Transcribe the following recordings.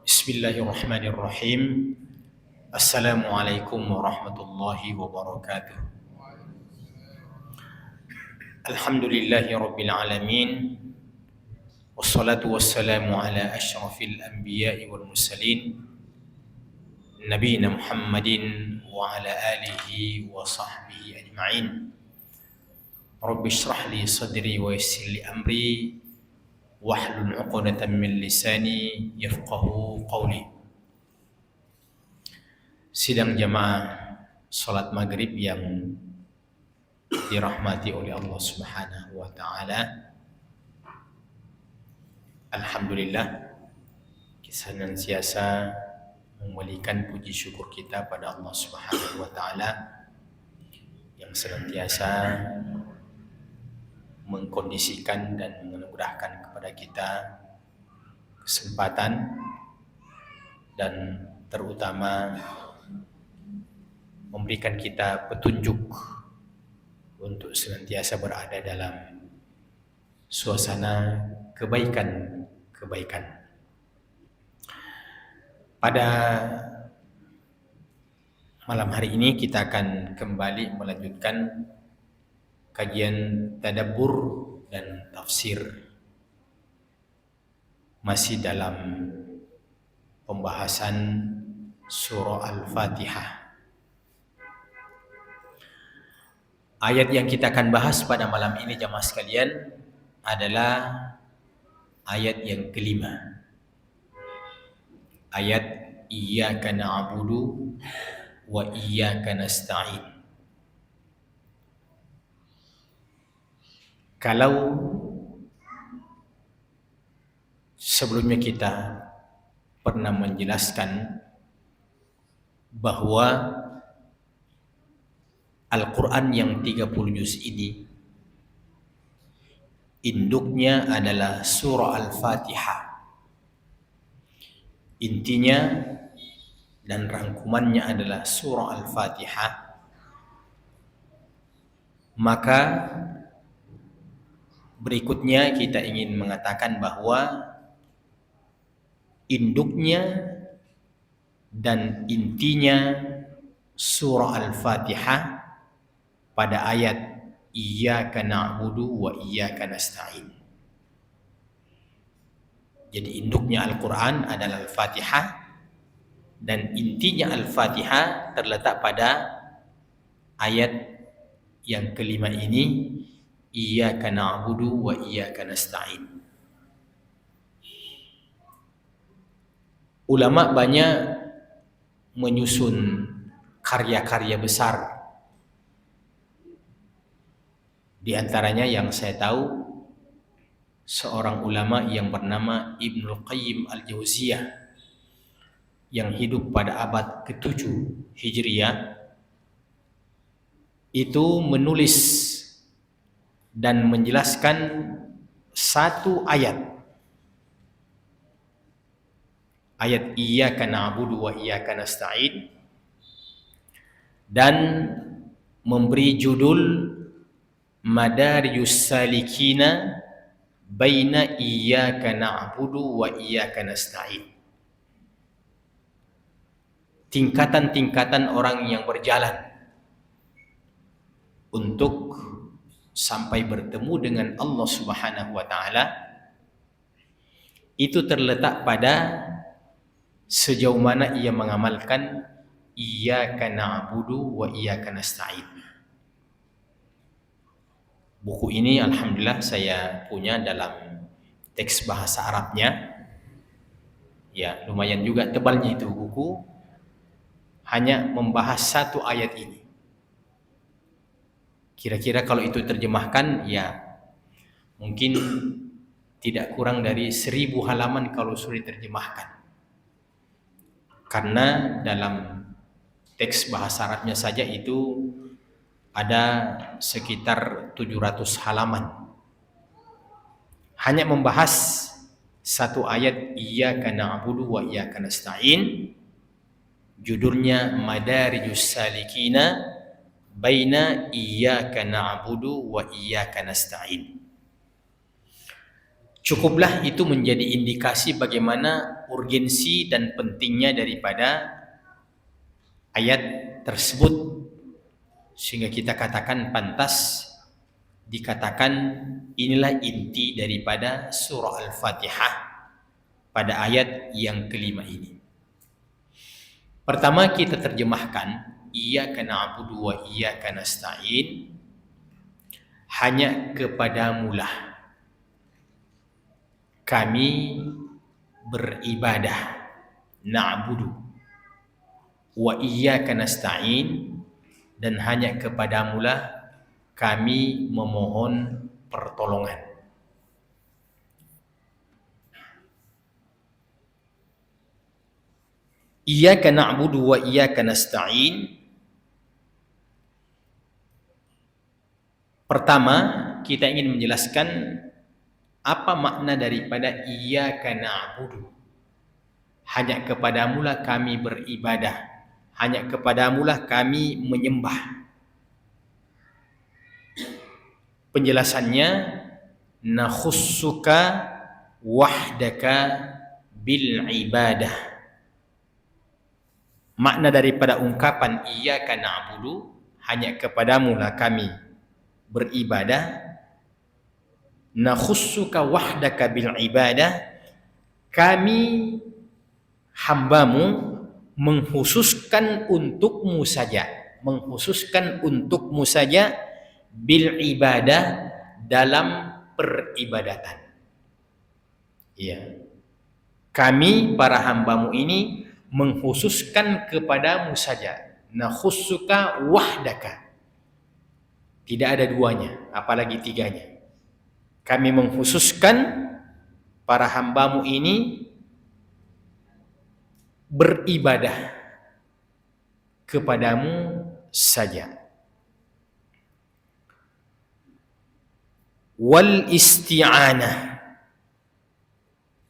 Bismillahirrahmanirrahim. Assalamualaikum warahmatullahi wabarakatuh. Alhamdulillahi rabbil alamin. Wassalatu wassalamu ala asyrafil anbiya'i wal mursalin nabiyina Muhammadin wa ala alihi wa sahbihi ajma'in. Rabbi shrah li sadri wa yassir li amri wahlul 'uqdatam min lisani yafqahu qawli. Sidang jamaah salat maghrib yang dirahmati oleh Allah Subhanahu wa taala. Alhamdulillah, kita senantiasa memulihkan puji syukur kita pada Allah Subhanahu wa taala yang senantiasa mengkondisikan dan menganugerahkan kepada kita kesempatan dan terutama memberikan kita petunjuk untuk senantiasa berada dalam suasana kebaikan. Pada malam hari ini kita akan kembali melanjutkan kajian tadabbur dan tafsir, masih dalam pembahasan surah Al-Fatihah. Ayat yang kita akan bahas pada malam ini jamaah sekalian adalah ayat yang kelima. Ayat Iyyaka na'budu wa iyyaka nasta'in. Kalau sebelumnya kita pernah menjelaskan bahwa Al-Quran yang 30 juz ini induknya adalah surah Al-Fatihah. Intinya dan rangkumannya adalah surah Al-Fatihah. Maka berikutnya kita ingin mengatakan bahwa induknya dan intinya surah Al-Fatihah pada ayat Iyyaka na'budu wa iyyaka nasta'in. Jadi induknya Al-Quran adalah Al-Fatihah dan intinya Al-Fatihah terletak pada ayat yang kelima ini, Iyyaka na'budu wa iyyaka nasta'in. Ulama banyak menyusun karya-karya besar. Di antaranya yang saya tahu seorang ulama yang bernama Ibnul Qayyim Al-Jauziyah yang hidup pada abad ke-7 Hijriah itu menulis dan menjelaskan satu ayat Iyyaka na'budu wa iyyaka nasta'in dan memberi judul Madarijus Salikina Baina Iyyaka na'budu wa iyyaka nasta'in. Tingkatan-tingkatan orang yang berjalan untuk sampai bertemu dengan Allah Subhanahu wa taala itu terletak pada sejauh mana ia mengamalkan Iyyaka na'budu wa iyyaka nasta'in. Buku ini alhamdulillah saya punya dalam teks bahasa Arabnya. Ya, lumayan juga tebalnya itu buku. Hanya membahas satu ayat ini. Kira-kira kalau itu terjemahkan, ya mungkin tidak kurang dari 1000 halaman kalau sudah diterjemahkan. Karena dalam teks bahasa Arabnya saja itu ada sekitar 700 halaman. Hanya membahas satu ayat Iyyaka na'budu wa iyyaka nasta'in. Judulnya Madarijus Salikina Baina Iyyaka na'budu wa iyyaka nasta'in. Cukuplah itu menjadi indikasi bagaimana urgensi dan pentingnya daripada ayat tersebut, sehingga kita katakan pantas dikatakan inilah inti daripada surah Al-Fatihah pada ayat yang kelima ini. Pertama kita terjemahkan iyyaka na'budu wa iyyaka nasta'in, hanya kepadamulah kami beribadah, na'budu, wa iyyaka nasta'in, dan hanya kepadamulah kami memohon pertolongan. Iyyaka na'budu wa iyyaka nasta'in. Pertama, kita ingin menjelaskan apa makna daripada iyyaka na'budu. Hanya kepadamulah kami beribadah, hanya kepadamulah kami menyembah. Penjelasannya, nakhussuka wahdaka bil ibadah. Makna daripada ungkapan iyyaka na'budu, hanya kepadamulah kami beribadah, nakhussuka wahdaka bil ibadah, kami hambamu mengkhususkan untukmu saja, bil ibadah, dalam peribadatan. Ya. Kami para hambamu ini mengkhususkan kepadamu saja, nakhussuka wahdaka. Tidak ada duanya, apalagi tiganya. Kami mengkhususkan para hambamu ini beribadah kepadamu saja. Wal isti'anah,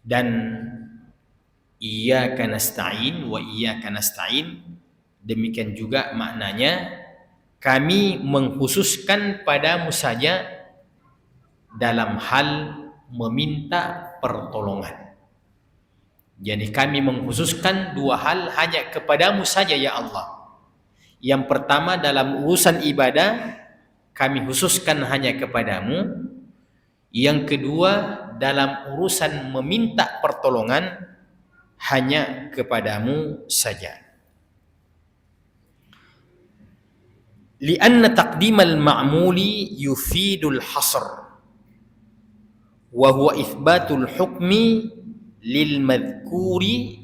dan iyyaka nasta'in wa iyyaka nasta'in, demikian juga maknanya kami mengkhususkan padamu saja dalam hal meminta pertolongan. Jadi kami mengkhususkan dua hal hanya kepadamu saja ya Allah. Yang pertama dalam urusan ibadah kami khususkan hanya kepadamu. Yang kedua dalam urusan meminta pertolongan hanya kepadamu saja. Lianna taqdimal ma'muli yufidul hasr wa huwa ithbatul hukmi lil madhkuri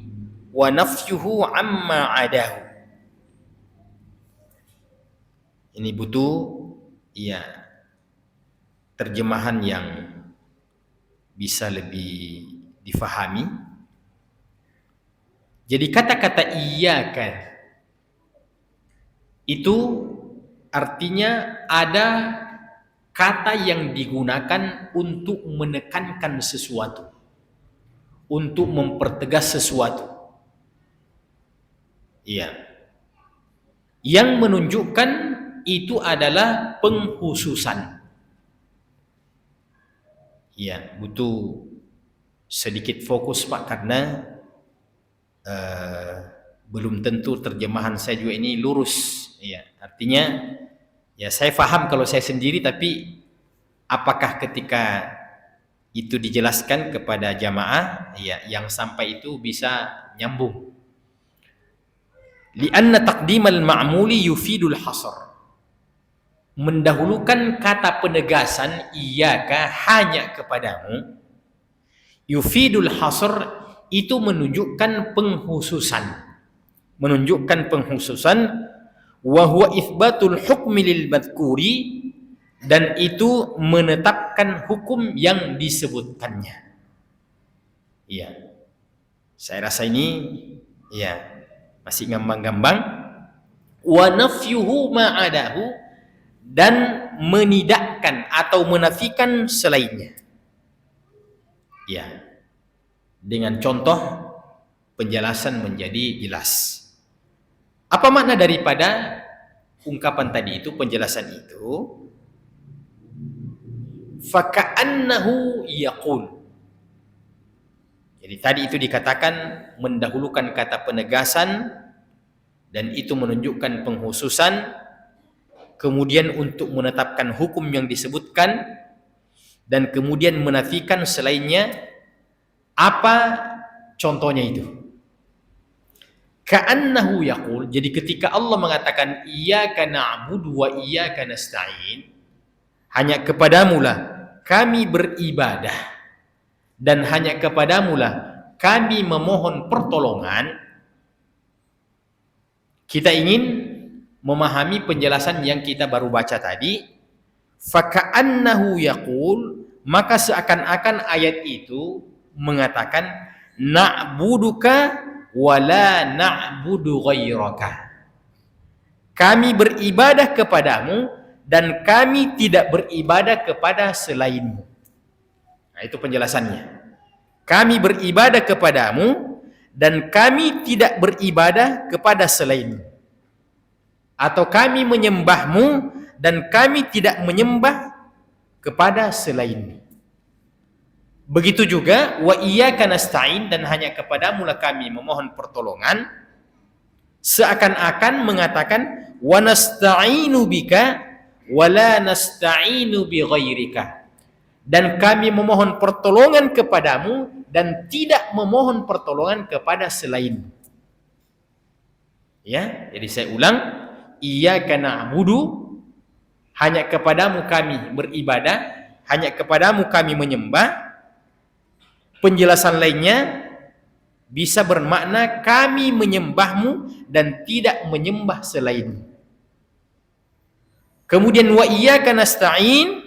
wa nafyuhu amma adahu. Ini butuh terjemahan yang bisa lebih difahami. Jadi kata-kata iyyaka itu artinya ada kata yang digunakan untuk menekankan sesuatu, untuk mempertegas sesuatu. Iya. Yang menunjukkan itu adalah pengkhususan. Iya, butuh sedikit fokus Pak, karena belum tentu terjemahan saya juga ini lurus. Iya, artinya saya paham kalau saya sendiri, tapi apakah ketika itu dijelaskan kepada jamaah yang sampai itu bisa nyambung. Lianna taqdimal ma'muli yufidul hasr, mendahulukan kata penegasan iyyaka, hanya kepadamu, yufidul hasr, itu menunjukkan pengkhususan, wa huwa itsbatul hukmi lil madhkuri, dan itu menetapkan hukum yang disebutkannya. Iya. Saya rasa ini masih ngambang-ngambang. Wa nafyuhu ma'adahu, dan menidakkan atau menafikan selainnya. Ya. Dengan contoh penjelasan menjadi jelas. Apa makna daripada ungkapan tadi itu, penjelasan itu? Faka'annahu yaqul. Jadi tadi itu dikatakan mendahulukan kata penegasan, dan itu menunjukkan penghususan, kemudian untuk menetapkan hukum yang disebutkan, dan kemudian menafikan selainnya. Apa contohnya itu? Ka'annahu yaqul, jadi ketika Allah mengatakan iyyaka na'budu wa iyyaka nasta'in, hanya kepadamulah kami beribadah dan hanya kepadamulah kami memohon pertolongan. Kita ingin memahami penjelasan yang kita baru baca tadi. Faka'annahu yaqul, maka seakan-akan ayat itu mengatakan na'buduka wala na'budu ghairaka. Kami beribadah kepadamu dan kami tidak beribadah kepada selainmu. Nah, itu penjelasannya. Kami beribadah kepadamu dan kami tidak beribadah kepada selainmu. Atau kami menyembahmu dan kami tidak menyembah kepada selainmu. Begitu juga wa iyyaka nasta'in, dan hanya kepadamu lah kami memohon pertolongan. Seakan-akan mengatakan wa nasta'inu bika wa la nasta'inu bi ghairika, dan kami memohon pertolongan kepadamu dan tidak memohon pertolongan kepada selainmu. Ya, jadi saya ulang, iyyaka na'budu, hanya kepadamu kami beribadah, hanya kepadamu kami menyembah. Penjelasan lainnya bisa bermakna kami menyembahmu dan tidak menyembah selainmu. Kemudian wa iyyaka nasta'in,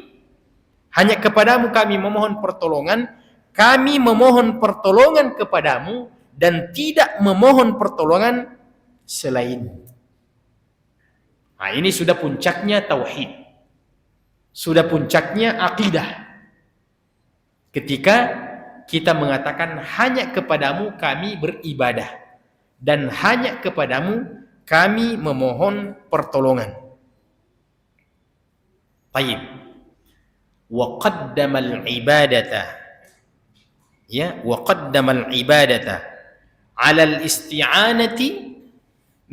hanya kepadamu kami memohon pertolongan, kami memohon pertolongan kepadamu dan tidak memohon pertolongan selainmu. Nah, ini sudah puncaknya tauhid, sudah puncaknya akidah, ketika kita mengatakan hanya kepadamu kami beribadah dan hanya kepadamu kami memohon pertolongan. Baik. Wa qaddamal ibadata, ya, wa qaddamal ibadata 'ala al-isti'anati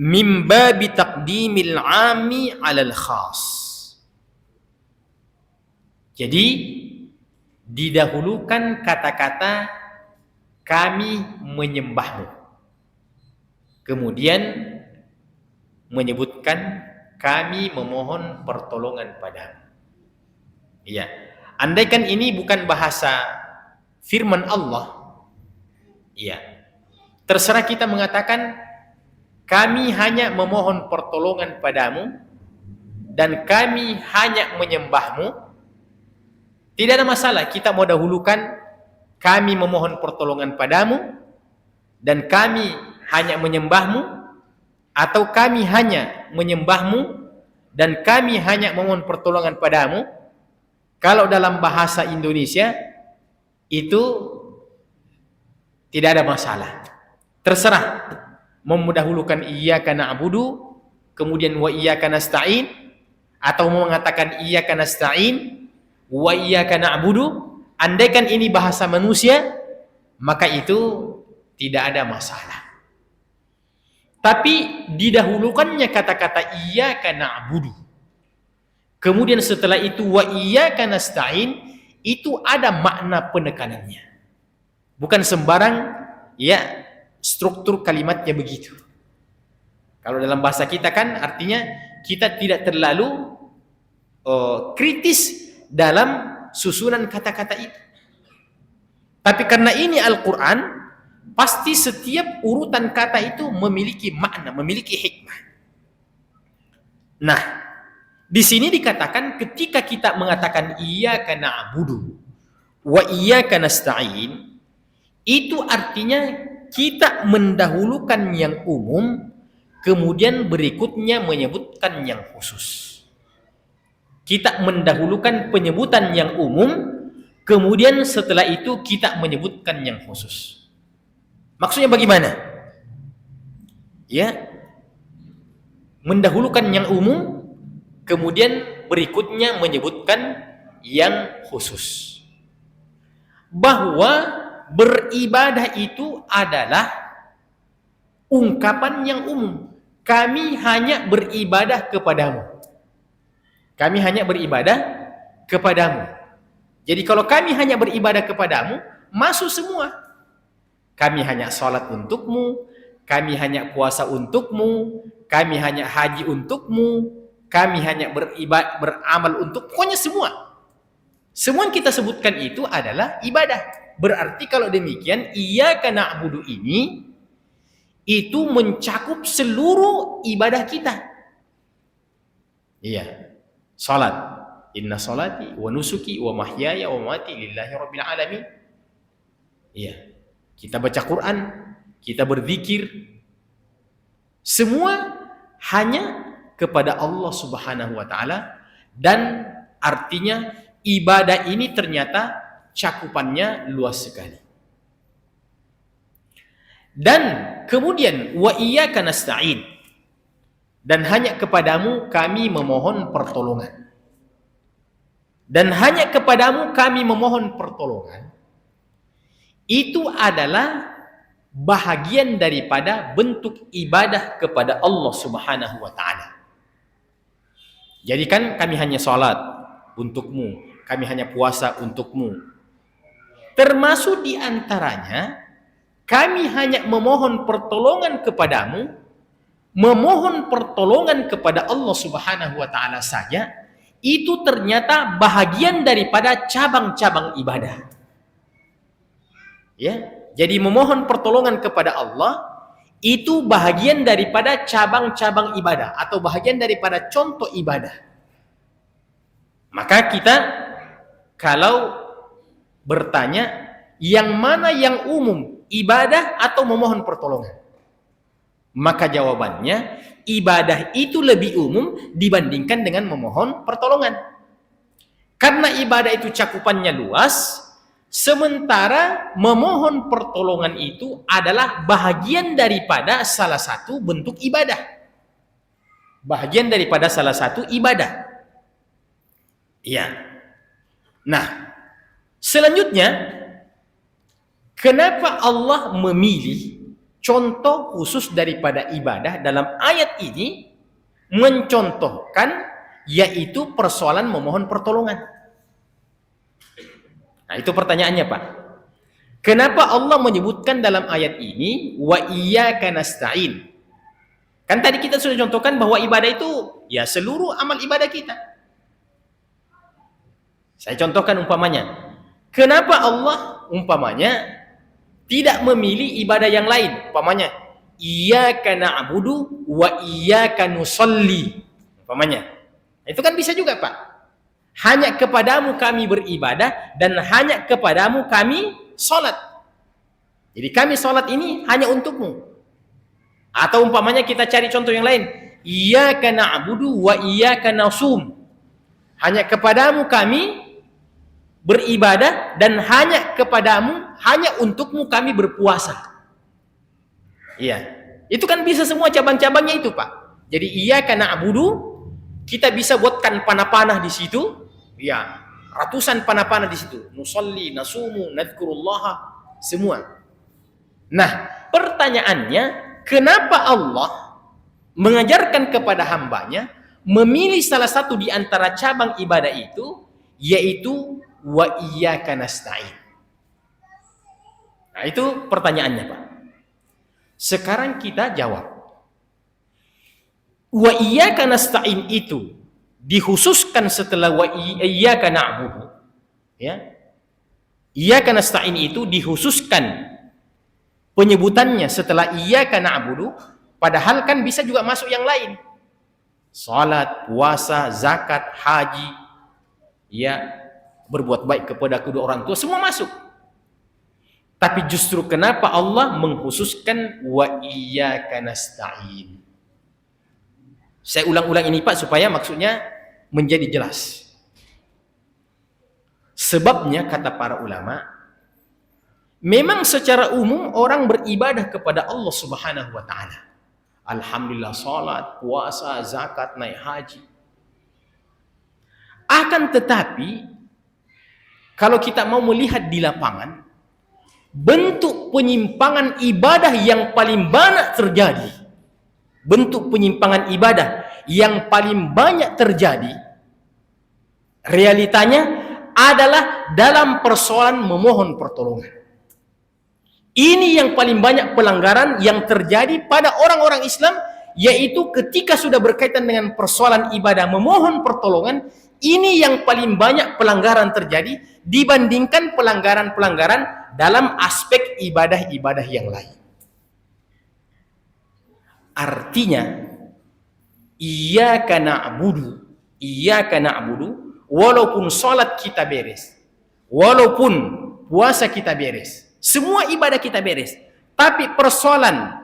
min babi taqdimil 'ami 'ala al-khas. Jadi didahulukan kata-kata kami menyembahmu, kemudian menyebutkan kami memohon pertolongan padamu. Iya, andaikan ini bukan bahasa firman Allah, iya, terserah kita mengatakan kami hanya memohon pertolongan padamu dan kami hanya menyembahmu. Tidak ada masalah, kita mau dahulukan kami memohon pertolongan padamu dan kami hanya menyembahmu, atau kami hanya menyembahmu dan kami hanya memohon pertolongan padamu. Kalau dalam bahasa Indonesia itu tidak ada masalah. Terserah mau mendahulukan iyyaka na'budu kemudian wa iyyaka nasta'in, atau mau mengatakan iyyaka nasta'in wa iyyaka na'budu. Andaikan ini bahasa manusia, maka itu tidak ada masalah. Tapi didahulukannya kata-kata iyyaka na'budu, kemudian setelah itu wa iyyaka nasta'in, itu ada makna penekanannya. Bukan sembarang, ya, struktur kalimatnya begitu. Kalau dalam bahasa kita kan artinya kita tidak terlalu kritis dalam susunan kata-kata itu. Tapi karena ini Al-Quran, pasti setiap urutan kata itu memiliki makna, memiliki hikmah. Nah, di sini dikatakan ketika kita mengatakan iyyaka na'budu wa iyyaka nasta'in, itu artinya kita mendahulukan yang umum, kemudian berikutnya menyebutkan yang khusus. Kita mendahulukan penyebutan yang umum, kemudian setelah itu kita menyebutkan yang khusus. Maksudnya bagaimana? Ya, mendahulukan yang umum, kemudian berikutnya menyebutkan yang khusus. Bahwa beribadah itu adalah ungkapan yang umum. Kami hanya beribadah kepadamu. Kami hanya beribadah kepadamu. Jadi kalau kami hanya beribadah kepadamu, masuk semua. Kami hanya sholat untukmu, kami hanya puasa untukmu, kami hanya haji untukmu, kami hanya beramal untuk, pokoknya semua. Semua yang kita sebutkan itu adalah ibadah. Berarti kalau demikian, iyyaka na'budu ini itu mencakup seluruh ibadah kita. Iya. Salat. Inna salati wa nusuki wa mahyaya wa mamati lillahi rabbil alamin. Iya. Kita baca Quran, kita berzikir. Semua hanya kepada Allah Subhanahu wa taala, dan artinya ibadah ini ternyata cakupannya luas sekali. Dan kemudian wa iyyaka nasta'in, dan hanya kepadamu kami memohon pertolongan. Dan hanya kepadamu kami memohon pertolongan. Itu adalah bahagian daripada bentuk ibadah kepada Allah Subhanahu wa taala. Jadi kan kami hanya salat untukmu, kami hanya puasa untukmu. Termasuk di antaranya kami hanya memohon pertolongan kepadamu, memohon pertolongan kepada Allah Subhanahu wa taala saja, itu ternyata bahagian daripada cabang-cabang ibadah. Ya, jadi memohon pertolongan kepada Allah itu bahagian daripada cabang-cabang ibadah atau bahagian daripada contoh ibadah. Maka kita kalau bertanya yang mana yang umum, ibadah atau memohon pertolongan, maka jawabannya ibadah itu lebih umum dibandingkan dengan memohon pertolongan. Karena ibadah itu cakupannya luas, sementara memohon pertolongan itu adalah bahagian daripada salah satu bentuk ibadah. Bahagian daripada salah satu ibadah. Iya. Nah, selanjutnya, kenapa Allah memilih contoh khusus daripada ibadah dalam ayat ini mencontohkan yaitu persoalan memohon pertolongan? Nah, itu pertanyaannya, Pak. Kenapa Allah menyebutkan dalam ayat ini wa iyyaka nasta'in? Kan tadi kita sudah contohkan bahwa ibadah itu ya seluruh amal ibadah kita. Saya contohkan umpamanya. Kenapa Allah umpamanya tidak memilih ibadah yang lain? Umpamanya iyyaka na'budu wa iyyaka nusalli. Umpamanya. Itu kan bisa juga, Pak. Hanya kepadamu kami beribadah dan hanya kepadamu kami sholat. Jadi kami sholat ini hanya untukmu. Atau umpamanya kita cari contoh yang lain. Iyyaka na'budu wa iyyaka nasum. Hanya kepadamu kami beribadah dan hanya kepadamu, hanya untukmu kami berpuasa. Iya. Itu kan bisa semua cabang-cabangnya itu, Pak. Jadi iyyaka na'budu, kita bisa buatkan panah-panah di situ. Ya, ratusan panah-panah di situ. Nusalli, nasumu, nadzkurullaha, semua. Nah, pertanyaannya, kenapa Allah mengajarkan kepada hambanya memilih salah satu di antara cabang ibadah itu, yaitu wa iyyaka nasta'in? Nah, itu pertanyaannya, Pak. Sekarang kita jawab. Wa iyyaka nasta'in itu dikhususkan setelah wa iyyaka na'budu. Ya. Iyyaka nasta'in itu dikhususkan penyebutannya setelah iyyaka na'budu, padahal kan bisa juga masuk yang lain. Salat, puasa, zakat, haji, ya, berbuat baik kepada kedua orang tua, semua masuk. Tapi justru kenapa Allah mengkhususkan wa iyyaka nasta'in? Saya ulang-ulang ini, Pak, supaya maksudnya menjadi jelas. Sebabnya kata para ulama, memang secara umum orang beribadah kepada Allah Subhanahu wa taala. Alhamdulillah, salat, puasa, zakat, naik haji. Akan tetapi kalau kita mau melihat di lapangan, bentuk penyimpangan ibadah yang paling banyak terjadi, bentuk penyimpangan ibadah yang paling banyak terjadi, realitanya adalah dalam persoalan memohon pertolongan. Ini yang paling banyak pelanggaran yang terjadi pada orang-orang Islam, yaitu ketika sudah berkaitan dengan persoalan ibadah memohon pertolongan, ini yang paling banyak pelanggaran terjadi dibandingkan pelanggaran-pelanggaran dalam aspek ibadah-ibadah yang lain. Artinya, iyyaka na'budu, walaupun salat kita beres, walaupun puasa kita beres, semua ibadah kita beres, tapi persoalan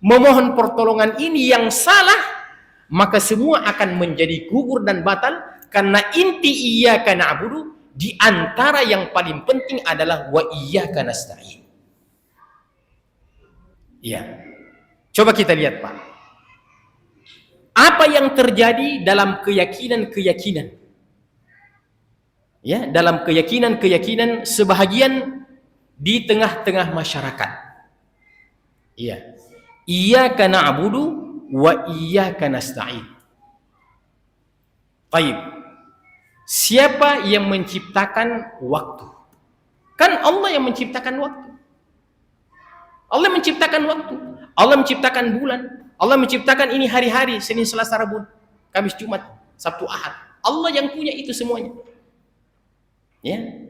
memohon pertolongan ini yang salah, maka semua akan menjadi gugur dan batal, karena inti iyyaka na'budu di antara yang paling penting adalah wa iyyaka nasta'in. Iya. Coba kita lihat, Pak. Apa yang terjadi dalam keyakinan-keyakinan? Ya, dalam keyakinan-keyakinan sebahagian di tengah-tengah masyarakat. Iya. Iyyaka na'budu wa iyyaka nasta'in. Baik. Siapa yang menciptakan waktu? Kan Allah yang menciptakan waktu. Allah menciptakan waktu. Allah menciptakan bulan. Allah menciptakan ini hari-hari, Senin, Selasa, Rabu, Kamis, Jumat, Sabtu, Ahad. Allah yang punya itu semuanya. Ya.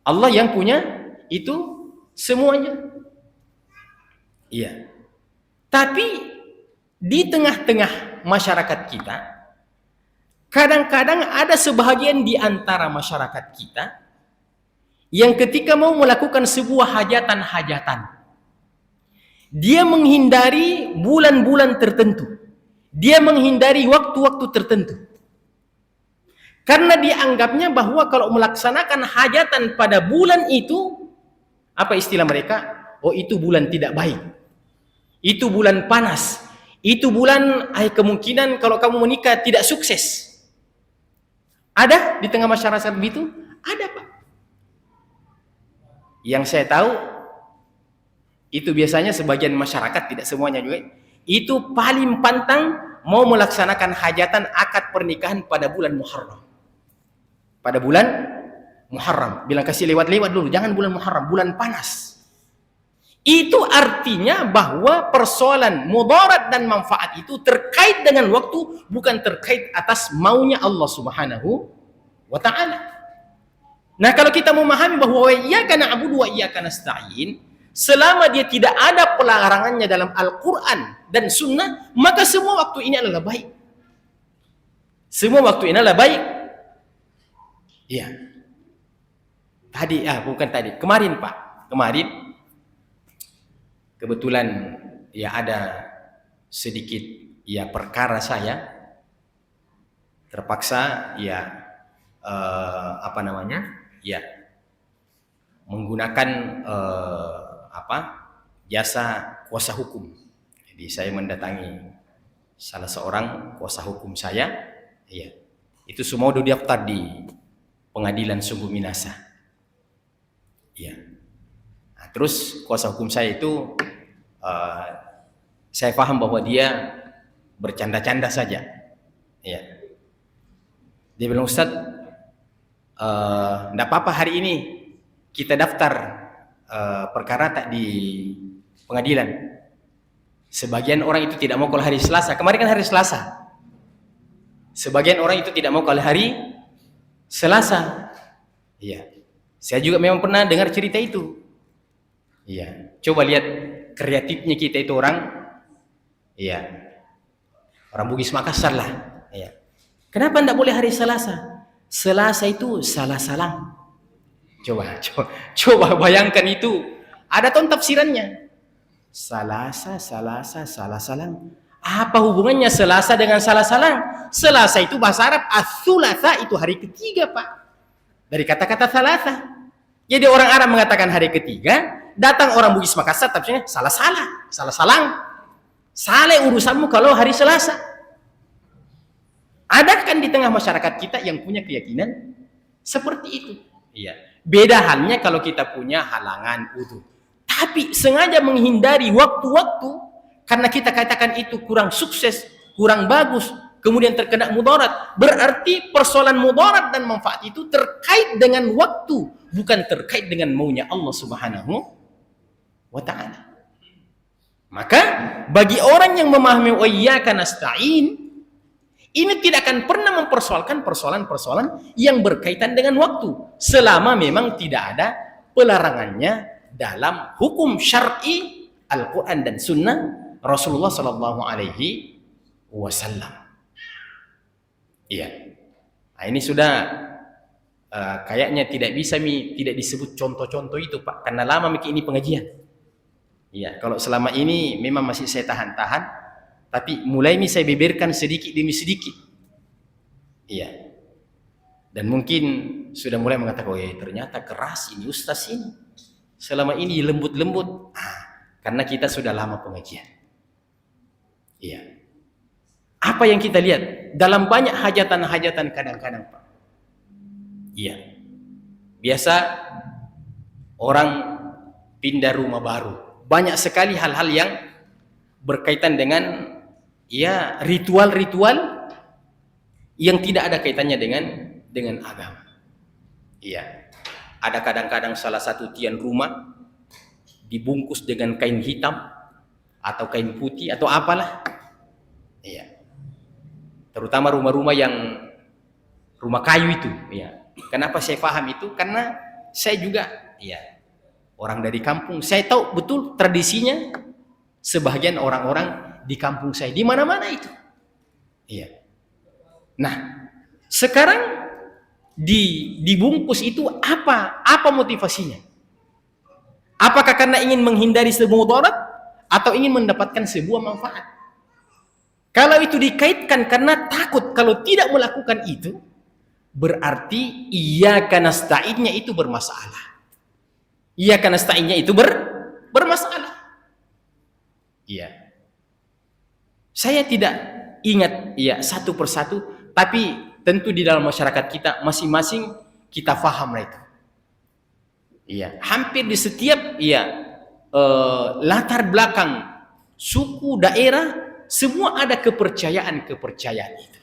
Allah yang punya itu semuanya. Iya. Tapi di tengah-tengah masyarakat kita, kadang-kadang ada sebahagian di antara masyarakat kita yang ketika mau melakukan sebuah hajatan-hajatan, dia menghindari bulan-bulan tertentu, dia menghindari waktu-waktu tertentu, karena dianggapnya bahwa kalau melaksanakan hajatan pada bulan itu, apa istilah mereka? Oh, itu bulan tidak baik, itu bulan panas, itu bulan kemungkinan kalau kamu menikah tidak sukses. Ada di tengah masyarakat begitu? Ada, Pak. Yang saya tahu itu biasanya sebagian masyarakat, tidak semuanya juga, itu paling pantang mau melaksanakan hajatan akad pernikahan pada bulan Muharram. Pada bulan Muharram, bilang kasih lewat-lewat dulu, jangan bulan Muharram, bulan panas. Itu artinya bahwa persoalan mudarat dan manfaat itu terkait dengan waktu, bukan terkait atas maunya Allah Subhanahu wa ta'ala. Nah, kalau kita memahami bahwa iyyaka na'budu wa iyyaka nasta'in, selama dia tidak ada pelarangannya dalam Al-Quran dan Sunnah, maka semua waktu ini adalah baik. Semua waktu ini adalah baik. Iya. Kemarin, Pak. Kemarin kebetulan ya ada sedikit ya perkara saya terpaksa ya menggunakan jasa kuasa hukum. Jadi saya mendatangi salah seorang kuasa hukum saya, ya, itu semua sudah daftar di pengadilan Sungguh Minasa. Ya. Nah, terus kuasa hukum saya itu saya paham bahwa dia bercanda-canda saja. Ya. Dia bilang, Ustaz, enggak apa-apa hari ini kita daftar perkara tak di pengadilan. Sebagian orang itu tidak mau kalau hari Selasa. Kemarin kan hari Selasa. Sebagian orang itu tidak mau kalau hari Selasa. Iya. Saya juga memang pernah dengar cerita itu. Iya. Coba lihat kreatifnya kita itu orang. Iya. Orang Bugis Makassar lah. Iya. Kenapa tidak boleh hari Selasa? Selasa itu salah salang. Coba bayangkan itu. Ada tafsirannya. Salasa, salah salang. Apa hubungannya Selasa dengan salah salang? Selasa itu bahasa Arab, as-sulatsa itu hari ketiga, Pak. Dari kata-kata salasa. Jadi orang Arab mengatakan hari ketiga, datang orang Bugis Makassar tafsirnya salah salang. Salah urusanmu kalau hari Selasa. Ada kan di tengah masyarakat kita yang punya keyakinan seperti itu. Iya. Beda halnya kalau kita punya halangan udhu. tapi sengaja menghindari waktu-waktu karena kita katakan itu kurang sukses, kurang bagus, kemudian terkena mudarat, berarti persoalan mudarat dan manfaat itu terkait dengan waktu, bukan terkait dengan maunya Allah Subhanahu wa ta'ala. Maka bagi orang yang memahami wa iyyaka nasta'in, ini tidak akan pernah mempersoalkan persoalan-persoalan yang berkaitan dengan waktu, selama memang tidak ada pelarangannya dalam hukum syar'i Al-Quran dan Sunnah Rasulullah Sallallahu Alaihi Wasallam. Iya. Nah, ini sudah kayaknya tidak bisa tidak disebut contoh-contoh itu, Pak, karena lama ini pengajian. Iya. Kalau selama ini memang masih saya tahan-tahan, tapi mulai ini saya beberkan sedikit demi sedikit. Iya. Dan mungkin sudah mulai mengatakan, oh ya ternyata keras ini Ustaz ini. Selama ini lembut-lembut. Karena kita sudah lama pengajian. Iya. Apa yang kita lihat dalam banyak hajatan-hajatan kadang-kadang, Pak. Iya. Biasa orang pindah rumah baru. Banyak sekali hal-hal yang berkaitan dengan ya ritual-ritual yang tidak ada kaitannya dengan agama. Iya. Ada kadang-kadang salah satu tiang rumah dibungkus dengan kain hitam atau kain putih atau apalah. Iya. Terutama rumah-rumah yang rumah kayu itu, ya. Kenapa saya paham itu? Karena saya juga ya orang dari kampung, saya tahu betul tradisinya sebagian orang-orang di kampung saya di mana-mana itu. Iya. Nah, sekarang dibungkus itu apa motivasinya? Apakah karena ingin menghindari sebuah mudarat atau ingin mendapatkan sebuah manfaat? Kalau itu dikaitkan karena takut kalau tidak melakukan itu, berarti iyyaka nasta'innya itu bermasalah. Iyyaka nasta'innya itu bermasalah. Iya. Saya tidak ingat ya satu persatu, tapi tentu di dalam masyarakat kita masing-masing kita faham itu. Iya, hampir di setiap latar belakang suku, daerah, semua ada kepercayaan itu.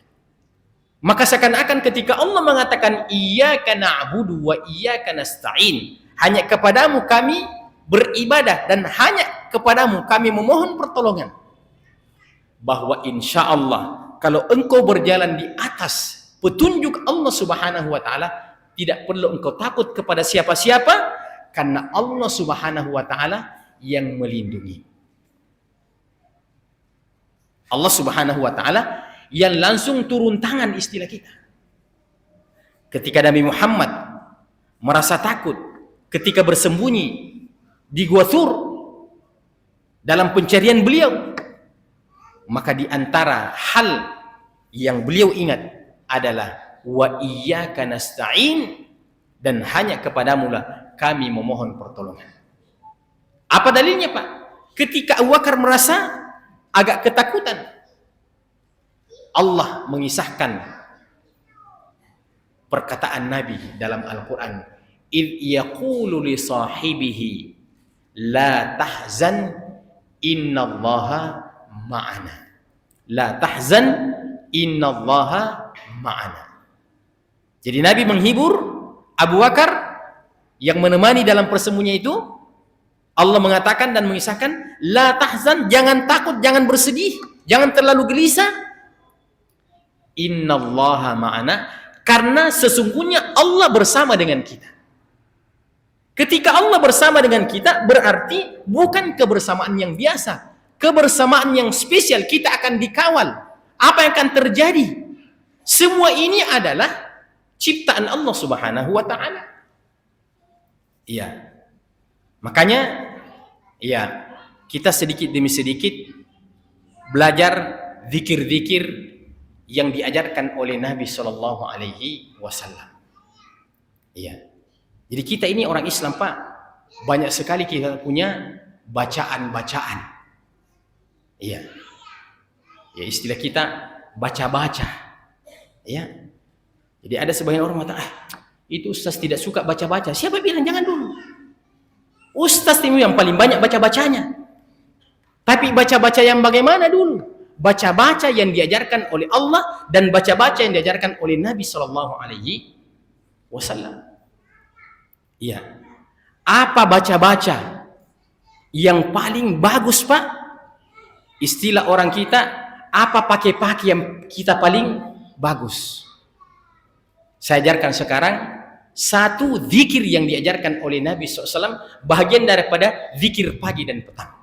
Maka seakan-akan ketika Allah mengatakan iyyaka na'budu wa iyyaka nasta'in, hanya kepadamu kami beribadah dan hanya kepadamu kami memohon pertolongan, bahwa insya Allah kalau engkau berjalan di atas petunjuk Allah Subhanahu wa ta'ala, tidak perlu engkau takut kepada siapa-siapa, karena Allah Subhanahu wa ta'ala yang melindungi. Allah Subhanahu wa ta'ala yang langsung turun tangan, istilah kita. Ketika Nabi Muhammad merasa takut ketika bersembunyi di Gua Thur dalam pencarian beliau, maka di antara hal yang beliau ingat adalah wa iyyaka nasta'in, dan hanya kepadamu lah kami memohon pertolongan. Apa dalilnya, Pak? Ketika Abu Bakar merasa agak ketakutan, Allah mengisahkan perkataan Nabi dalam Al-Quran, idh yaqulu li sahibihi la tahzan innallaha ma'ana. La tahzan innallaha ma'ana. Jadi Nabi menghibur Abu Bakar yang menemani dalam persembunyian itu. Allah mengatakan dan mengisahkan, la tahzan, jangan takut, jangan bersedih, jangan terlalu gelisah. Innallaha ma'ana, karena sesungguhnya Allah bersama dengan kita. Ketika Allah bersama dengan kita, berarti bukan kebersamaan yang biasa, kebersamaan yang spesial. Kita akan dikawal. Apa yang akan terjadi? Semua ini adalah ciptaan Allah Subhanahu wa ta'ala. Iya. Makanya ya, kita sedikit demi sedikit belajar zikir-zikir yang diajarkan oleh Nabi Shallallahu Alaihi Wasallam. Iya. Jadi kita ini orang Islam, Pak, banyak sekali kita punya bacaan-bacaan. Iya. Ya, istilah kita baca-baca. Iya. Jadi ada sebagian orang mengatakan, itu Ustaz tidak suka baca-baca. Siapa bilang? Jangan dulu. Ustaz itu yang paling banyak baca-bacanya. Tapi baca-baca yang bagaimana dulu? Baca-baca yang diajarkan oleh Allah dan baca-baca yang diajarkan oleh Nabi Shallallahu Alaihi Wasallam. Iya. Apa baca-baca yang paling bagus, Pak? Istilah orang kita, apa pakai-pakai yang kita paling bagus? Saya ajarkan sekarang satu zikir yang diajarkan oleh Nabi SAW, bagian daripada zikir pagi dan petang.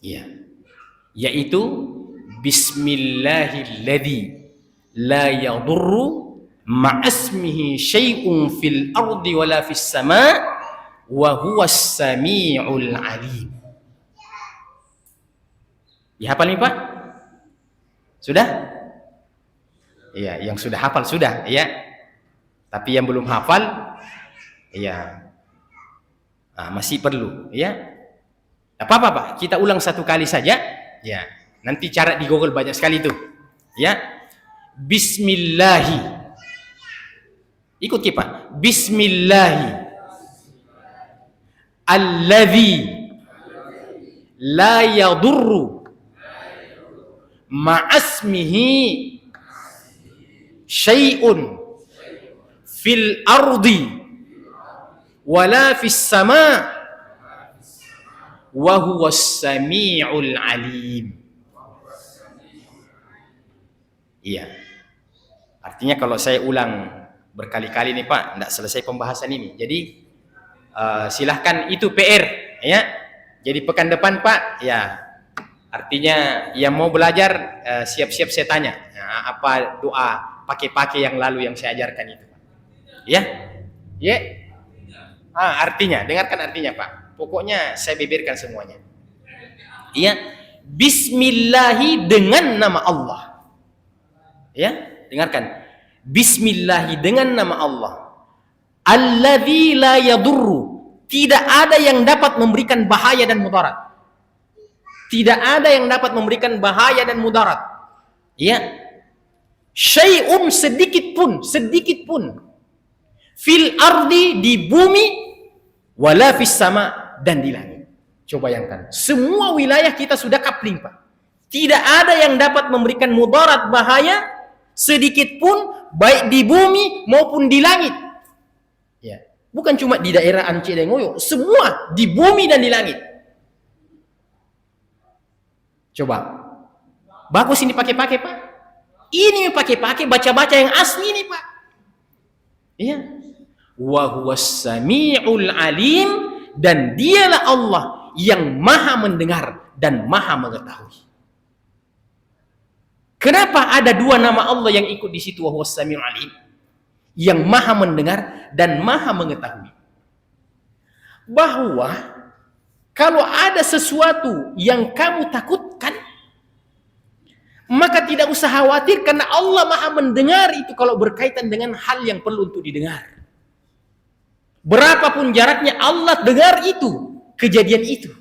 Ya, yaitu Bismillahilladzi la yadurru ma'asmihi syai'un fil ardi wala fis sama' wa huwas sami'ul alim. Dihafal nih Pak? Sudah? Iya, yang sudah hafal sudah, ya. Tapi yang belum hafal, ya, masih perlu, ya. Apa-apa Pak, kita ulang satu kali saja, ya. Nanti cara di Google banyak sekali itu, ya. Bismillahi, ikut Pak. Bismillahi, alladzi la yadurru ma'asmihi syai'un fil ardi wala fis sama' wa huwas sami'ul alim. Iya. Artinya kalau saya ulang berkali-kali nih Pak, tidak selesai pembahasan ini. Jadi silahkan, itu PR, ya. Jadi pekan depan Pak, ya. Artinya yang mau belajar siap-siap saya tanya, apa doa pakai-pakai yang lalu yang saya ajarkan itu, ya. Ya. Artinya, dengarkan artinya Pak. Pokoknya saya beberkan semuanya. Ya, Bismillahi dengan nama Allah. Ya, dengarkan. Bismillahi dengan nama Allah. Alladzi la yadurru, tidak ada yang dapat memberikan bahaya dan mudarat. Tidak ada yang dapat memberikan bahaya dan mudarat. Ya. Syai'un, sedikit pun fil ardi, di bumi, wala fis sama, dan di langit. Coba bayangkan, semua wilayah kita sudah kapling Pak. Tidak ada yang dapat memberikan mudarat, bahaya sedikit pun, baik di bumi maupun di langit. Ya, bukan cuma di daerah Aceh dan Ngoyo, semua di bumi dan di langit. Coba, bagus ini pakai-pakai Pak. Ini pakai-pakai, baca-baca yang asli nih Pak. Iya. Wa huwas sami'ul alim, dan dialah Allah yang maha mendengar dan maha mengetahui. Kenapa ada dua nama Allah yang ikut di situ, wa huwas sami'ul alim, yang maha mendengar dan maha mengetahui? Bahwa kalau ada sesuatu yang kamu takutkan, maka tidak usah khawatir, karena Allah maha mendengar itu kalau berkaitan dengan hal yang perlu untuk didengar. Berapapun jaraknya, Allah dengar itu, kejadian itu.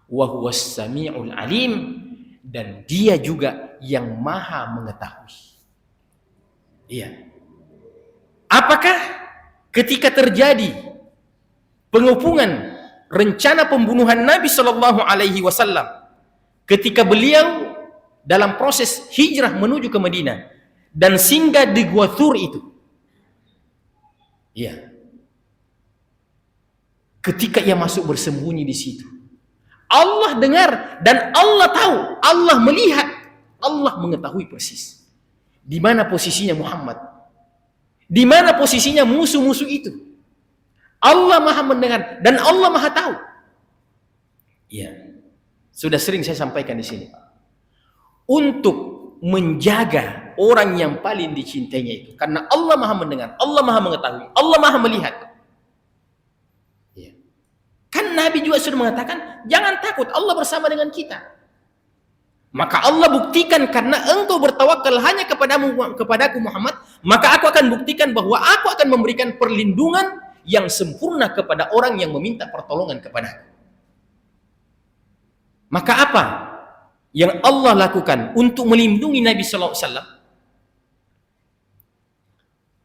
Wa huwas sami'ul alim, dan dia juga yang maha mengetahui. Iya. Apakah ketika terjadi pengepungan rencana pembunuhan Nabi Shallallahu Alaihi Wasallam, ketika beliau dalam proses hijrah menuju ke Madinah dan singgah di Gua Thur itu, iya, ketika ia masuk bersembunyi di situ, Allah dengar dan Allah tahu, Allah melihat, Allah mengetahui persis di mana posisinya Muhammad, di mana posisinya musuh-musuh itu. Allah maha mendengar dan Allah maha tahu. Iya, sudah sering saya sampaikan di sini. Untuk menjaga orang yang paling dicintainya itu, karena Allah maha mendengar, Allah maha mengetahui, Allah maha melihat. Ya. Kan Nabi juga sudah mengatakan, jangan takut, Allah bersama dengan kita. Maka Allah buktikan, karena engkau bertawakal hanya kepadaku Muhammad, maka aku akan buktikan bahwa aku akan memberikan perlindungan yang sempurna kepada orang yang meminta pertolongan kepadaku. Maka apa yang Allah lakukan untuk melindungi Nabi Sallallahu Alaihi Wasallam?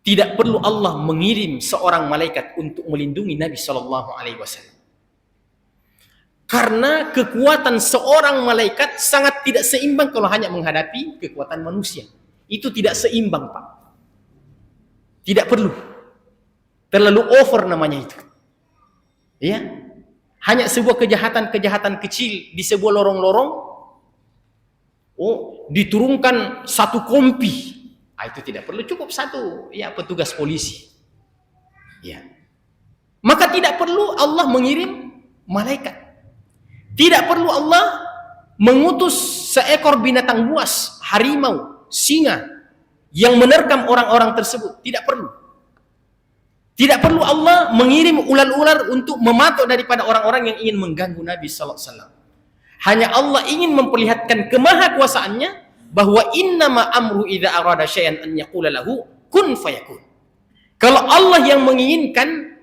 tidak perlu Allah mengirim seorang malaikat untuk melindungi Nabi Shallallahu Alaihi Wasallam. Karena kekuatan seorang malaikat sangat tidak seimbang kalau hanya menghadapi kekuatan manusia. Itu tidak seimbang, Pak. Tidak perlu. Terlalu over namanya itu. Ya. Hanya sebuah kejahatan kecil di sebuah lorong-lorong, diturunkan satu kompi. Itu tidak perlu, cukup satu petugas polisi. Ya. Maka tidak perlu Allah mengirim malaikat. Tidak perlu Allah mengutus seekor binatang buas, harimau, singa yang menerkam orang-orang tersebut. Tidak perlu. Tidak perlu Allah mengirim ular-ular untuk mematuk daripada orang-orang yang ingin mengganggu Nabi sallallahu alaihi wasallam. Hanya Allah ingin memperlihatkan kemahakuasaannya bahwa innama amru idza arada syai'an an yaqula lahu kun fayakun. Kalau Allah yang menginginkan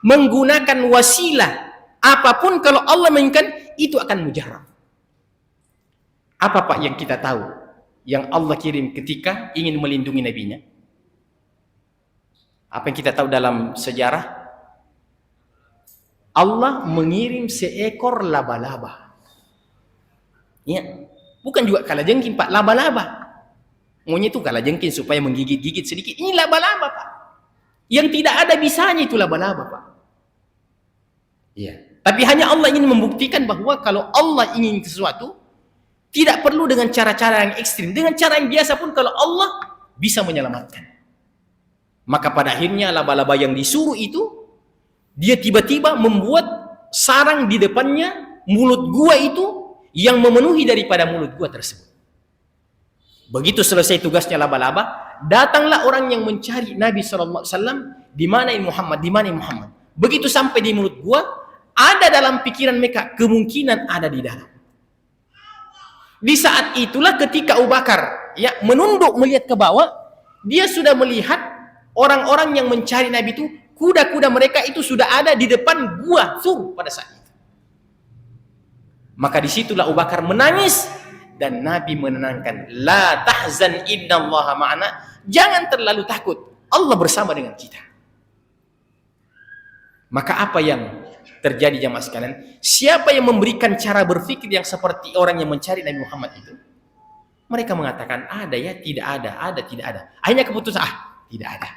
menggunakan wasilah apapun, kalau Allah menginginkan itu akan mujarab. Apa Pak yang kita tahu yang Allah kirim ketika ingin melindungi nabinya? Apa yang kita tahu dalam sejarah? Allah mengirim seekor laba-laba. Ya. Bukan juga kalajengking, Pak, laba-laba. Maunya itu kalajengking supaya menggigit-gigit sedikit. Ini laba-laba, Pak. Yang tidak ada bisanya itu laba-laba, Pak. Iya. Tapi hanya Allah ingin membuktikan bahwa kalau Allah ingin sesuatu, tidak perlu dengan cara-cara yang ekstrim. Dengan cara yang biasa pun kalau Allah bisa menyelamatkan. Maka pada akhirnya laba-laba yang disuruh itu, dia tiba-tiba membuat sarang di depannya, mulut gua itu, yang memenuhi daripada mulut gua tersebut. Begitu selesai tugasnya laba-laba, datanglah orang yang mencari Nabi sallallahu alaihi wasallam, di mana Muhammad, di mana Muhammad. Begitu sampai di mulut gua, ada dalam pikiran mereka kemungkinan ada di dalam. Di saat itulah ketika Abu Bakar menunduk melihat ke bawah, dia sudah melihat orang-orang yang mencari Nabi itu, kuda-kuda mereka itu sudah ada di depan gua Sur pada saat itu. Maka disitulah Abu Bakar menangis dan Nabi menenangkan, la tahzan innallaha ma'ana, jangan terlalu takut, Allah bersama dengan kita. Maka apa yang terjadi jamaah sekalian? Siapa yang memberikan cara berpikir yang seperti orang yang mencari Nabi Muhammad itu? Mereka mengatakan ada tidak ada, tidak ada. Akhirnya keputusan tidak ada.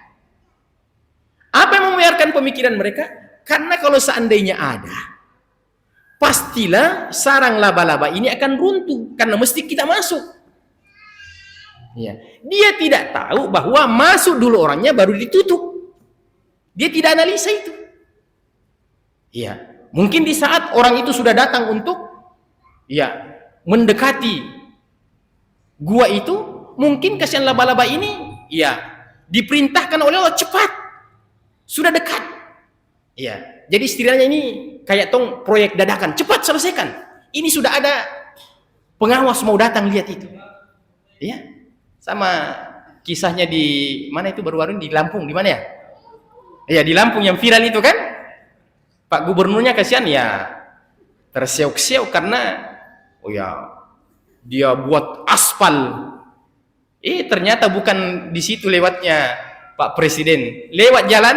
Apa yang membiarkan pemikiran mereka? Karena kalau seandainya ada, pastilah sarang laba-laba ini akan runtuh karena mesti kita masuk. Ya. Dia tidak tahu bahwa masuk dulu orangnya baru ditutup. Dia tidak analisa itu. Ya, mungkin di saat orang itu sudah datang untuk mendekati gua itu, mungkin kasihan laba-laba ini diperintahkan oleh Allah cepat. Sudah dekat. Ya. Jadi istilahnya ini kayak proyek dadakan, cepat selesaikan. Ini sudah ada pengawas mau datang lihat itu. Ya. Sama kisahnya di mana itu baru-baru di Lampung, di mana ya? Ya, di Lampung yang viral itu kan. Pak gubernurnya kasihan terseok-seok karena dia buat aspal. Ternyata bukan di situ lewatnya Pak Presiden, lewat jalan.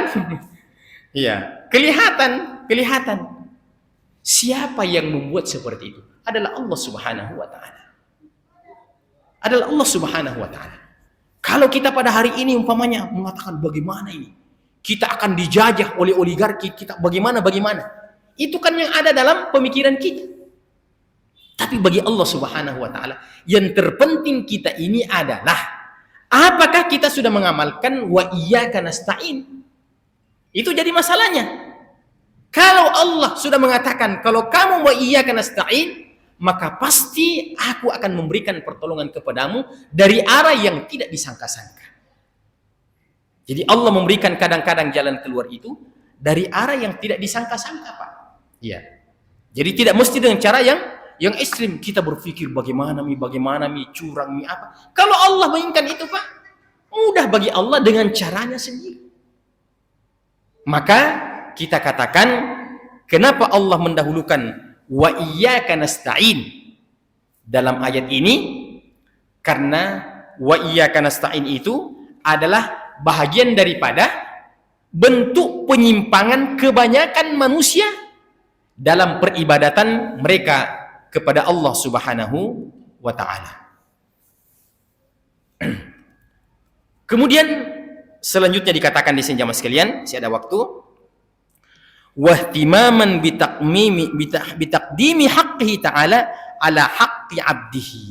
Kelihatan. Siapa yang membuat seperti itu? Adalah Allah Subhanahu wa taala. Adalah Allah Subhanahu wa taala. Kalau kita pada hari ini umpamanya mengatakan bagaimana ini? Kita akan dijajah oleh oligarki, kita bagaimana? Itu kan yang ada dalam pemikiran kita. Tapi bagi Allah Subhanahu wa taala, yang terpenting kita ini adalah apakah kita sudah mengamalkan wa iyyaka nasta'in? Itu jadi masalahnya. Kalau Allah sudah mengatakan kalau kamu wa iyyaka nasta'in, maka pasti aku akan memberikan pertolongan kepadamu dari arah yang tidak disangka-sangka. Jadi Allah memberikan kadang-kadang jalan keluar itu dari arah yang tidak disangka-sangka, Pak. Iya. Jadi tidak mesti dengan cara yang ekstrim. Kita berpikir bagaimana curang apa. Kalau Allah menginginkan itu, Pak, mudah bagi Allah dengan caranya sendiri. Maka kita katakan kenapa Allah mendahulukan wa iyyaka nasta'in dalam ayat ini? Karena wa iyyaka nasta'in itu adalah bahagian daripada bentuk penyimpangan kebanyakan manusia dalam peribadatan mereka kepada Allah Subhanahu wa ta'ala. Kemudian selanjutnya dikatakan di sini jamaah sekalian, masih ada waktu, wahtimaman bitaqdimi haqqihi ta'ala ala haqqi 'abdihi.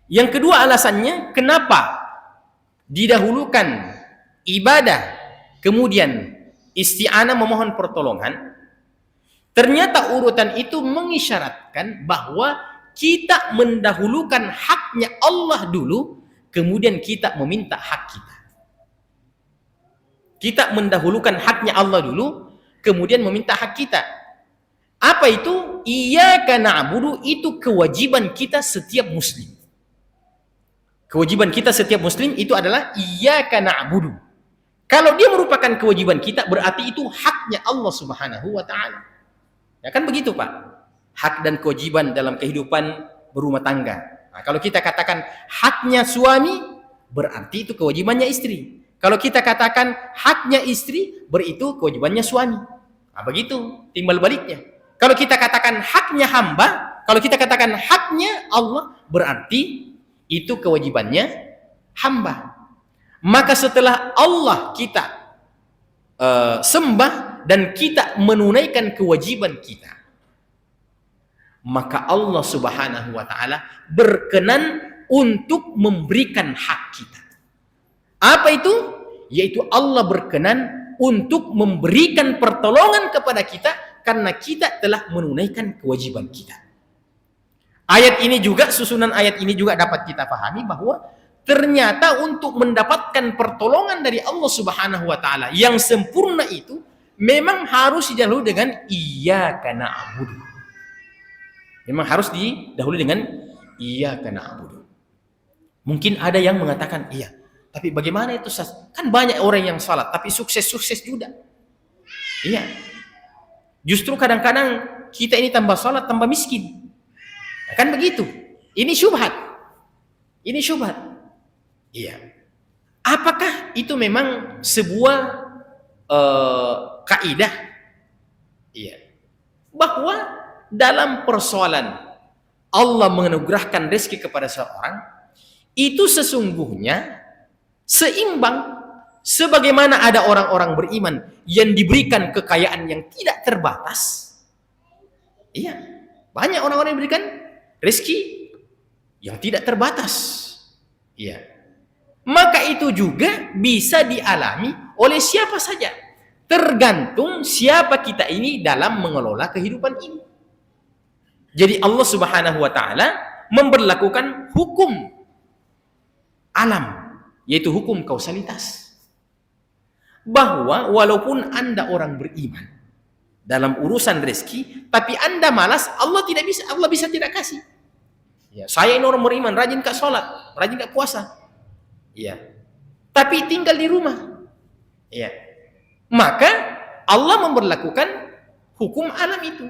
Yang kedua alasannya kenapa didahulukan ibadah kemudian isti'anah memohon pertolongan. Ternyata urutan itu mengisyaratkan bahwa kita mendahulukan haknya Allah dulu, kemudian kita meminta hak kita. Kita mendahulukan haknya Allah dulu, kemudian meminta hak kita. Apa itu? Iyyaka na'budu, itu kewajiban kita setiap muslim. Kewajiban kita setiap muslim itu adalah iyyaka na'budu. Kalau dia merupakan kewajiban kita, berarti itu haknya Allah Subhanahu wa ta'ala. Ya kan begitu, Pak? Hak dan kewajiban dalam kehidupan berumah tangga. Nah, kalau kita katakan haknya suami, berarti itu kewajibannya istri. Kalau kita katakan haknya istri, berarti itu kewajibannya suami. Nah, begitu timbal baliknya. Kalau kita katakan haknya hamba, kalau kita katakan haknya Allah, berarti itu kewajibannya hamba. Maka setelah Allah kita sembah dan kita menunaikan kewajiban kita, maka Allah Subhanahu wa ta'ala berkenan untuk memberikan hak kita. Apa itu? Yaitu Allah berkenan untuk memberikan pertolongan kepada kita karena kita telah menunaikan kewajiban kita. Ayat ini juga, susunan ayat ini juga dapat kita pahami bahwa ternyata untuk mendapatkan pertolongan dari Allah Subhanahu wa ta'ala yang sempurna itu memang harus didahului dengan iyyaka na'budu. Memang harus didahului dengan iyyaka na'budu. Mungkin ada yang mengatakan, iya, tapi bagaimana itu? Kan banyak orang yang salat tapi sukses-sukses juga. Iya. Justru kadang-kadang kita ini tambah salat tambah miskin. Kan begitu. Ini syubhat. Ini syubhat. Iya. Apakah itu memang sebuah kaidah? Iya. Bahwa dalam persoalan Allah menganugerahkan rezeki kepada seorang, itu sesungguhnya seimbang sebagaimana ada orang-orang beriman yang diberikan kekayaan yang tidak terbatas. Iya. Banyak orang-orang yang diberikan rezeki yang tidak terbatas. Iya. Maka itu juga bisa dialami oleh siapa saja. Tergantung siapa kita ini dalam mengelola kehidupan ini. Jadi Allah Subhanahu wa ta'ala memberlakukan hukum alam, yaitu hukum kausalitas. Bahwa walaupun Anda orang beriman dalam urusan rezeki, tapi Anda malas, Allah bisa tidak kasih. Ya, saya ini orang beriman, rajin ke sholat, rajin ke puasa. Ya. Tapi tinggal di rumah. Ya. Maka Allah memberlakukan hukum alam itu.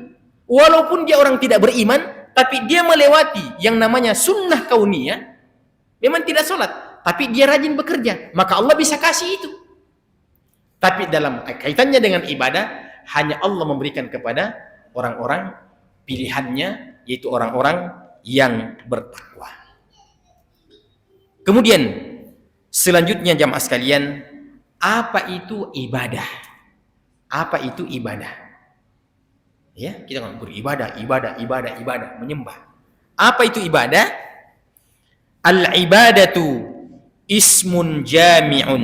Walaupun dia orang tidak beriman, tapi dia melewati yang namanya sunnah kauniyah, memang tidak sholat, tapi dia rajin bekerja, maka Allah bisa kasih itu. Tapi dalam kaitannya dengan ibadah, hanya Allah memberikan kepada orang-orang pilihannya, yaitu orang-orang yang bertakwa. Kemudian selanjutnya jamaah sekalian, apa itu ibadah? Apa itu ibadah? Ya, kita kan beribadah, ibadah, menyembah. Apa itu ibadah? Al-ibadatu ismun jami'un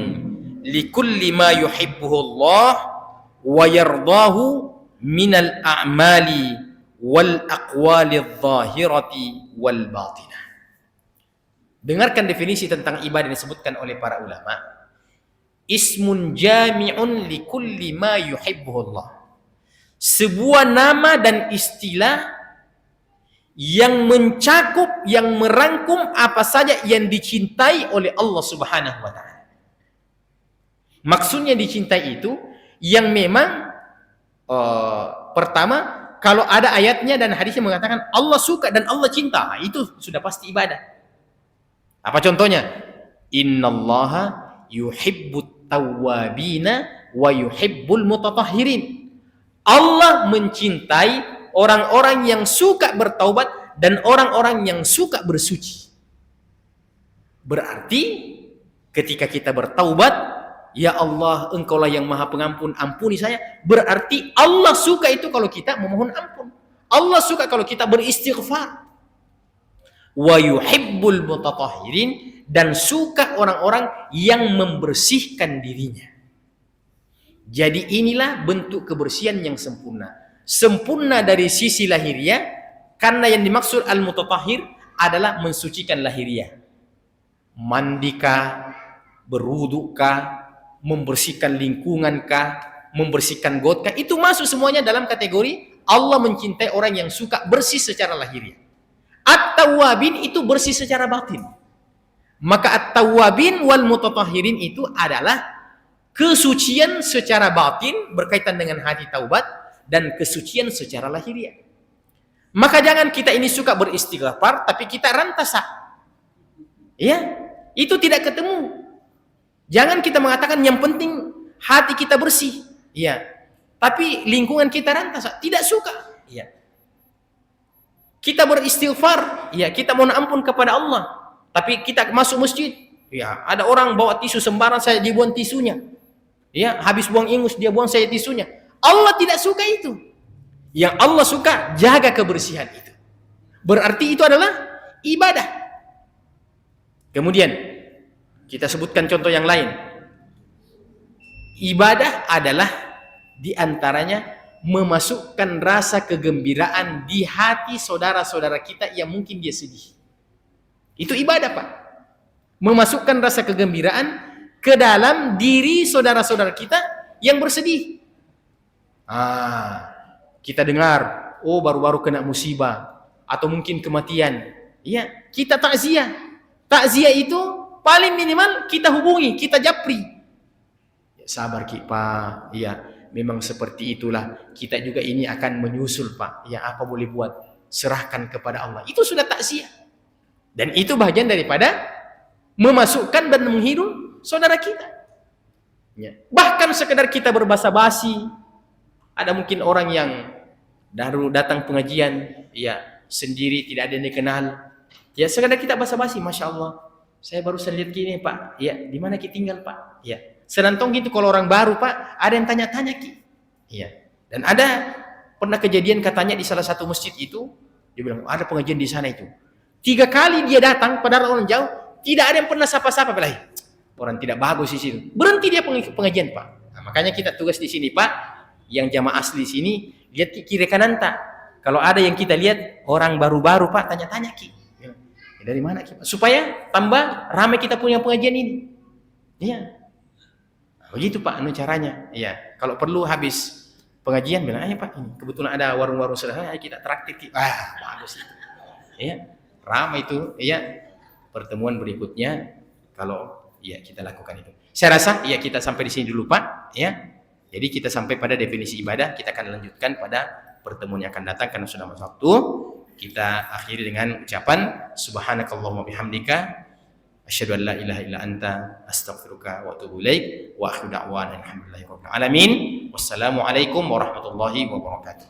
likulli ma yuhibbuhu Allah wa yardahu minal a'mali wal aqwali adh-dhahirati wal batinah. Dengarkan definisi tentang ibadah yang disebutkan oleh para ulama. Ismun jami'un likulli ma yuhibbuhu Allah. Sebuah nama dan istilah yang mencakup, yang merangkum apa saja yang dicintai oleh Allah Subhanahu wa ta'ala. Maksudnya dicintai itu yang memang pertama, kalau ada ayatnya dan hadisnya mengatakan Allah suka dan Allah cinta, itu sudah pasti ibadah. Apa contohnya? Innallaha yuhibbut tawwabina wa yuhibbul mutatahhirin. Allah mencintai orang-orang yang suka bertaubat dan orang-orang yang suka bersuci. Berarti ketika kita bertaubat, ya Allah, Engkaulah yang Maha Pengampun, ampuni saya. Berarti Allah suka itu kalau kita memohon ampun. Allah suka kalau kita beristighfar. Wa yuhibbul mutatahhirin, dan suka orang-orang yang membersihkan dirinya. Jadi inilah bentuk kebersihan yang sempurna. Sempurna dari sisi lahiriah, karena yang dimaksud al-mutatahhir adalah mensucikan lahiriah. Mandikah, berwudukah, membersihkan lingkungankah, membersihkan gotkah, itu masuk semuanya dalam kategori Allah mencintai orang yang suka bersih secara lahiriah. At-tawwabin itu bersih secara batin. Maka at-tawwabin wal mutatahhirin itu adalah kesucian secara batin berkaitan dengan hati taubat dan kesucian secara lahiriah. Maka jangan kita ini suka beristighfar tapi kita rantasa. Ya, itu tidak ketemu. Jangan kita mengatakan yang penting hati kita bersih. Ya. Tapi lingkungan kita rantasa, tidak suka. Ya. Kita beristighfar, ya, kita mohon ampun kepada Allah. Tapi kita masuk masjid, ya, ada orang bawa tisu sembarang, saya dibuang tisunya. Ya, habis buang ingus dia buang saya tisunya. Allah tidak suka itu. Yang Allah suka, jaga kebersihan itu. Berarti itu adalah ibadah. Kemudian kita sebutkan contoh yang lain. Ibadah adalah diantaranya memasukkan rasa kegembiraan di hati saudara-saudara kita yang mungkin dia sedih. Itu ibadah, Pak. Memasukkan rasa kegembiraan ke dalam diri saudara-saudara kita yang bersedih. Kita dengar, oh baru-baru kena musibah atau mungkin kematian. Ya, kita takziah. Takziah itu paling minimal kita hubungi, kita japri. Ya, sabar Ki, Pak. Ya, memang seperti itulah. Kita juga ini akan menyusul, Pak. Ya, apa boleh buat? Serahkan kepada Allah. Itu sudah takziah. Dan itu bagian daripada memasukkan dan menghibur saudara kita. Ya. Bahkan sekedar kita berbasa-basi. Ada mungkin orang yang baru datang pengajian, ya, sendiri, tidak ada yang dikenal. Ya, sekedar kita basa-basi, Masya Allah, saya baru lihat gini, Pak. Ya, di mana Ki tinggal, Pak? Ya. Senantong gitu kalau orang baru, Pak, ada yang tanya-tanya Ki. Ya. Dan ada pernah kejadian katanya di salah satu masjid itu, dia bilang ada pengajian di sana itu. 3 kali dia datang, padahal orang jauh, tidak ada yang pernah sapa-sapa, bilang, orang tidak bagus di situ. Berhenti dia pengajian, Pak. Nah, makanya kita tugas di sini, Pak, yang jamaah asli sini, lihat kiri kanan tak. Kalau ada yang kita lihat orang baru-baru, Pak, tanya-tanya Ki. Ya, dari mana Ki? Supaya tambah ramai kita punya pengajian ini. Iya. Begitu Pak, caranya. Iya. Kalau perlu habis pengajian bilang, ayo Pak, ini kebetulan ada warung-warung sederhana, ayo kita traktir Ki. Bagus itu. Iya. Ramai itu, iya. Pertemuan berikutnya kalau ya kita lakukan itu. Saya rasa ya kita sampai di sini dulu Pak, ya. Jadi kita sampai pada definisi ibadah, kita akan lanjutkan pada pertemuan yang akan datang karena sudah masuk waktu. Kita akhiri dengan ucapan subhanakallahumma bihamdika asyhadu an la ilaha illa anta astaghfiruka wa atubu ilaik wa akhiru da'wana alhamdulillahi rabbil alamin. Wassalamualaikum warahmatullahi wabarakatuh.